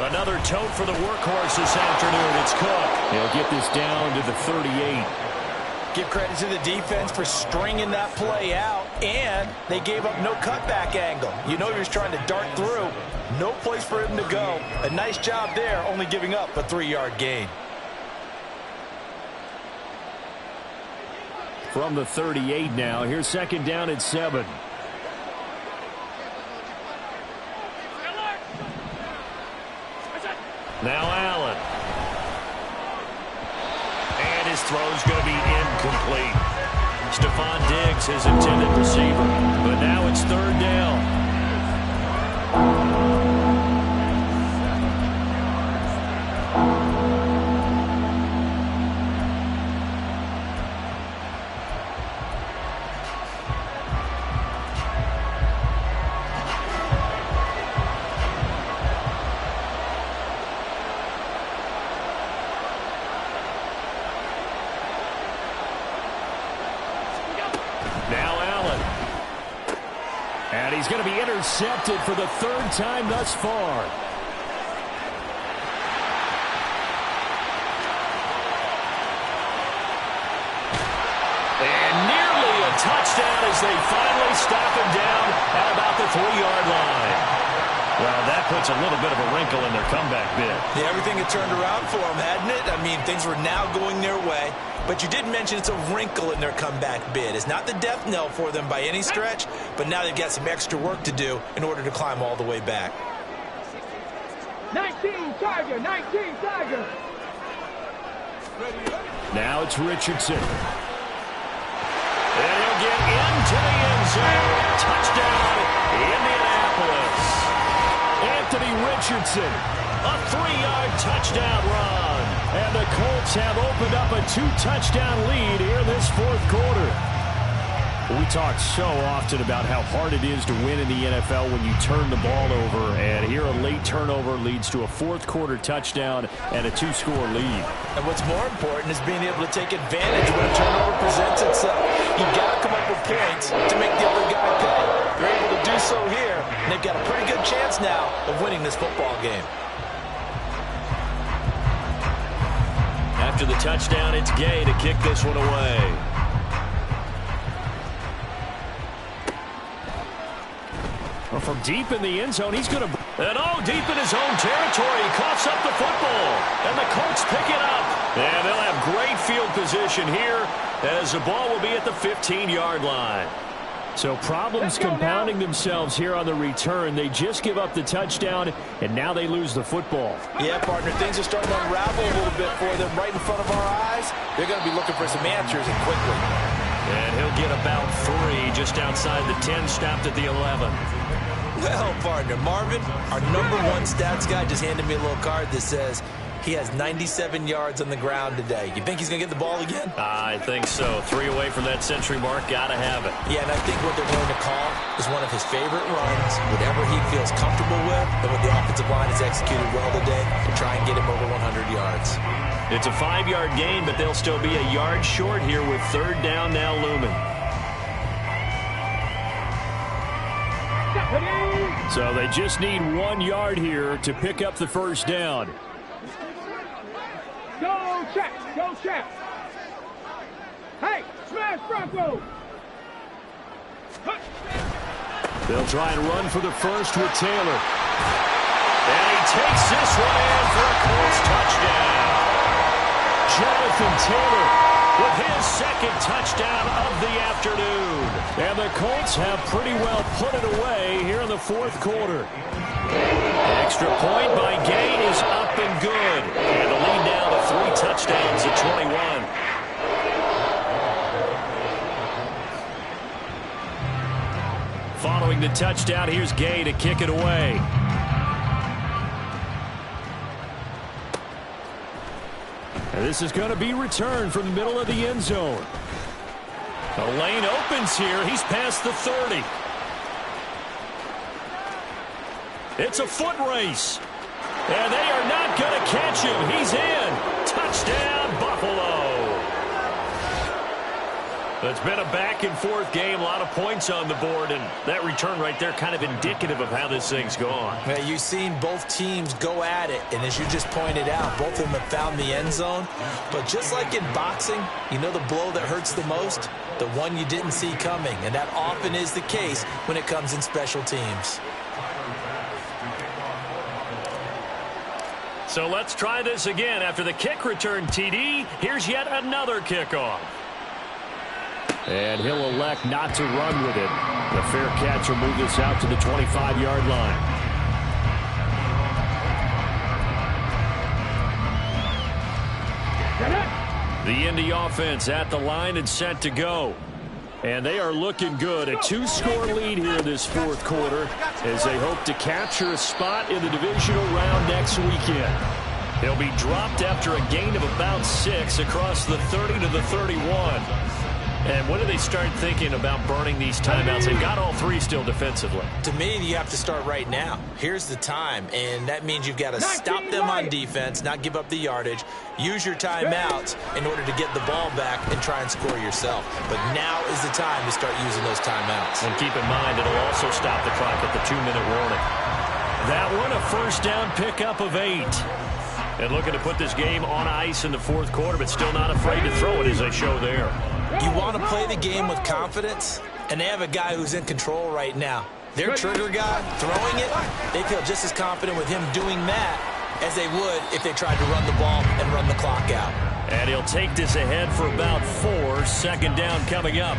Another tote for the workhorse this afternoon. It's Cook. He'll get this down to the 38. Give credit to the defense for stringing that play out, and they gave up no cutback angle. You know he was trying to dart through. No place for him to go. A nice job there, only giving up a 3-yard gain. From the 38 now, here's second down at 7. Now Allen. And his throw's going to be incomplete. Stephon Diggs, his intended receiver. But now it's third down. He's going to be intercepted for the third time thus far. And nearly a touchdown as they finally stop him down at about the 3-yard line. Well, that puts a little bit of a wrinkle in their comeback bid. Yeah, everything had turned around for them, hadn't it? I mean, things were now going their way. But you did mention it's a wrinkle in their comeback bid. It's not the death knell for them by any stretch, but now they've got some extra work to do in order to climb all the way back. 19 Tiger, 19 Tiger. Now it's Richardson. And he'll get into the end zone. Touchdown, Indianapolis. Anthony Richardson, a 3-yard touchdown run. And the Colts have opened up a 2-touchdown lead here in this fourth quarter. We talk so often about how hard it is to win in the NFL when you turn the ball over. And here a late turnover leads to a fourth-quarter touchdown and a 2-score lead. And what's more important is being able to take advantage when a turnover presents itself. You've got to come up with points to make the other guy pay. They're able to do so here, and they've got a pretty good chance now of winning this football game. After the touchdown, it's Gay to kick this one away. Well, from deep in the end zone, he's going to... And deep in his own territory, he coughs up the football. And the Colts pick it up. And they'll have great field position here as the ball will be at the 15-yard line. So problems compounding themselves here on the return. They just give up the touchdown, and now they lose the football. Yeah, partner, things are starting to unravel a little bit for them right in front of our eyes. They're going to be looking for some answers, and quickly. And he'll get about 3 just outside the 10, stopped at the 11. Well, partner, Marvin, our #1 stats guy, just handed me a little card that says he has 97 yards on the ground today. You think he's going to get the ball again? I think so. 3 away from that century mark. Got to have it. Yeah, and I think what they're going to call is one of his favorite runs, whatever he feels comfortable with, and what the offensive line has executed well today to try and get him over 100 yards. It's a 5-yard gain, but they'll still be a yard short here with third down now looming. So they just need 1 yard here to pick up the first down. Go check, go check. Hey, smash Bronco. They'll try and run for the first with Taylor. And he takes this one in for a Colts touchdown. Jonathan Taylor with his second touchdown of the afternoon. And the Colts have pretty well put it away here in the fourth quarter. Extra point by Gay is up and good. And the lead now to 3 touchdowns at 21. Following the touchdown, here's Gay to kick it away. And this is going to be returned from the middle of the end zone. The lane opens here. He's past the 30. It's a foot race. And they are not going to catch him. He's in. Touchdown, Buffalo. It's been a back-and-forth game, a lot of points on the board, and that return right there kind of indicative of how this thing's gone. Yeah, you've seen both teams go at it, and as you just pointed out, both of them have found the end zone. But just like in boxing, you know the blow that hurts the most? The one you didn't see coming, and that often is the case when it comes in special teams. So let's try this again. After the kick return, TD, here's yet another kickoff. And he'll elect not to run with it. The fair catch will move this out to the 25-yard line. The Indy offense at the line and set to go. And they are looking good. A 2-score lead here in this fourth quarter as they hope to capture a spot in the divisional round next weekend. They'll be dropped after a gain of about 6 across the 30 to the 31. And when do they start thinking about burning these timeouts? They've got all 3 still defensively. To me, you have to start right now. Here's the time, and that means you've got to stop them on defense, not give up the yardage, use your timeouts in order to get the ball back and try and score yourself. But now is the time to start using those timeouts. And keep in mind, it'll also stop the clock at the 2-minute warning. That one, a first down pickup of 8. And looking to put this game on ice in the fourth quarter, but still not afraid to throw it as they show there. You want to play the game with confidence, and they have a guy who's in control right now. Their trigger guy throwing it, they feel just as confident with him doing that as they would if they tried to run the ball and run the clock out. And he'll take this ahead for about 4. Second down coming up.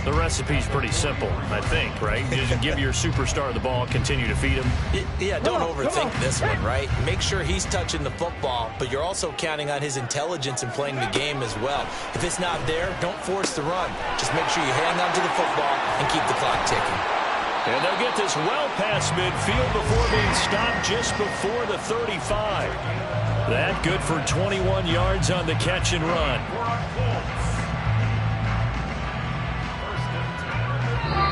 The recipe's pretty simple, I think, right? Just give your superstar the ball, continue to feed him. Yeah, don't overthink this one, right? Make sure he's touching the football, but you're also counting on his intelligence in playing the game as well. If it's not there, don't force the run. Just make sure you hang on to the football and keep the clock ticking. And they'll get this well past midfield before being stopped just before the 35. That good for 21 yards on the catch and run.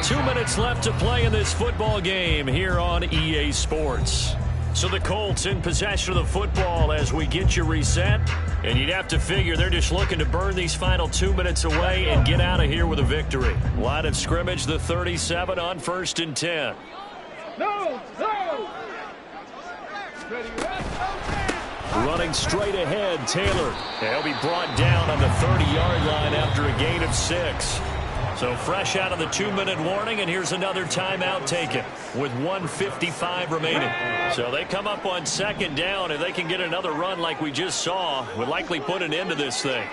2 minutes left to play in this football game here on EA Sports. So the Colts in possession of the football as we get you reset. And you'd have to figure they're just looking to burn these final 2 minutes away and get out of here with a victory. Line of scrimmage, the 37 on 1st and 10. No. Running straight ahead, Taylor. He'll be brought down on the 30-yard line after a gain of 6. So fresh out of the 2-minute warning, and here's another timeout taken with 1:55 remaining. So they come up on second down. If they can get another run like we just saw, would likely put an end to this thing.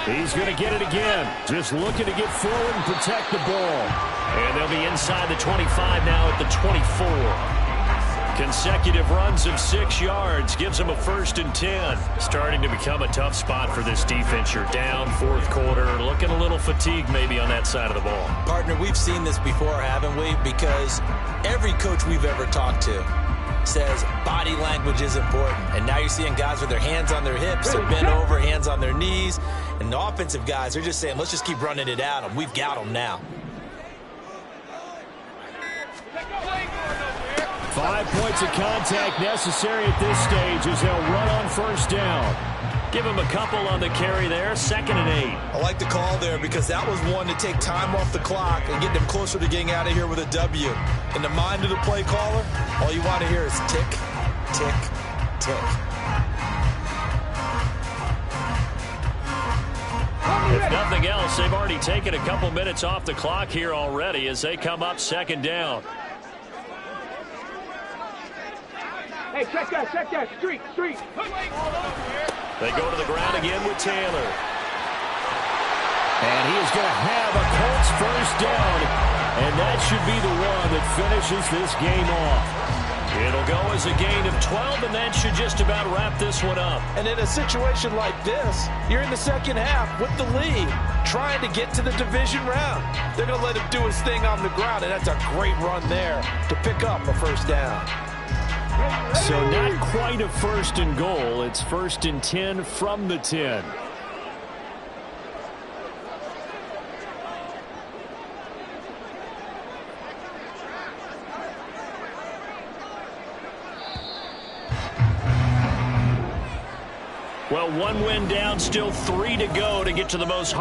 He's going to get it again. Just looking to get forward and protect the ball. And they'll be inside the 25 now at the 24. Consecutive runs of 6 yards gives them a 1st and 10. Starting to become a tough spot for this defense. You're down fourth quarter, looking a little fatigued maybe on that side of the ball. Partner, we've seen this before, haven't we? Because every coach we've ever talked to says body language is important. And now you're seeing guys with their hands on their hips, they're bent over, hands on their knees. And the offensive guys, they're just saying, let's just keep running it at them. We've got them now. 5 points of contact necessary at this stage as they'll run on first down. Give him a couple on the carry there, 2nd and 8. I like the call there because that was one to take time off the clock and get them closer to getting out of here with a W. In the mind of the play caller, all you want to hear is tick, tick, tick. If nothing else, they've already taken a couple minutes off the clock here already as they come up 2nd down. Hey, check that. Street. They go to the ground again with Taylor. And he is going to have a Colts first down And that should be the one that finishes this game off. It'll go as a gain of 12, and that should just about wrap this one up. And in a situation like this, you're in the second half with the lead, trying to get to the division round. They're going to let him do his thing on the ground, and that's a great run there to pick up a first down. So not quite a first and goal. It's 1st and 10 from the 10. Well, one win down, still 3 to go to get to the most